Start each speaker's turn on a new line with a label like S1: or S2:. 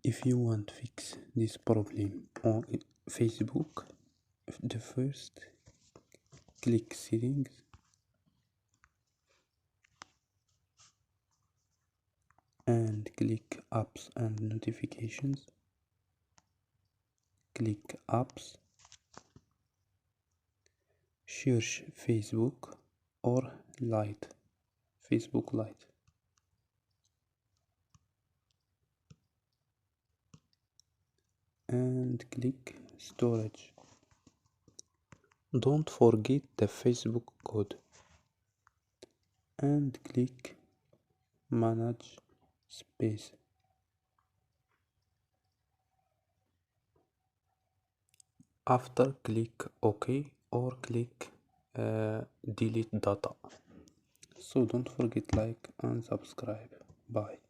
S1: If you want to fix this problem on Facebook, the first click settings and click apps and notifications. Click apps, search Facebook or Lite, Facebook Lite. And click storage. Don't forget the Facebook code and click manage space. After click OK or click delete data. So don't forget like and subscribe. Bye.